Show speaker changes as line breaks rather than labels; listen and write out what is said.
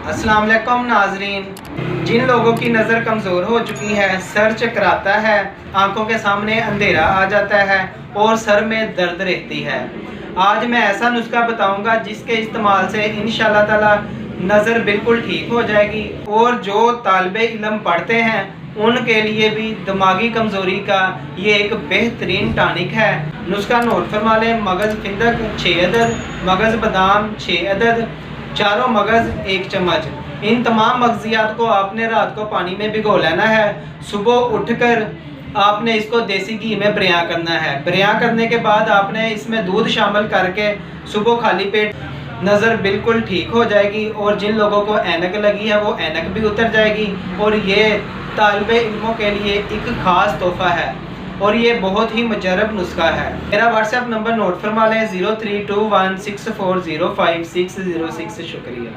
अस्सलाम वालेकुम नाजरीन। जिन लोगों की नज़र कमज़ोर हो चुकी है, सर चकराता है, आंखों के सामने अंधेरा आ जाता है और सर में दर्द रहती है, आज मैं ऐसा नुस्खा बताऊंगा जिसके इस्तेमाल से इंशाल्लाह ताला नज़र बिल्कुल ठीक हो जाएगी। और जो तालिबे इल्म पढ़ते हैं उनके लिए भी दिमागी कमज़ोरी का ये एक बेहतरीन टॉनिक है। नुस्खा नोट फरमा लें। मगज़ फिंदक 6 अदद, मगज़ बादाम 6 अदद, चारों मगज़ 1 चम्मच। इन तमाम मगज़ियात को आपने रात को पानी में भिगो लेना है। सुबह उठकर आपने इसको देसी घी में बरियां करना है। बरियां करने के बाद आपने इसमें दूध शामिल करके सुबह खाली पेट नज़र बिल्कुल ठीक हो जाएगी। और जिन लोगों को ऐनक लगी है वो ऐनक भी उतर जाएगी। और ये तालिबे इल्मों के लिए एक ख़ास तोहफ़ा है और ये बहुत ही मुजरब नुस्खा है। मेरा व्हाट्सएप नंबर नोट फरमा लें 032164056006। शुक्रिया।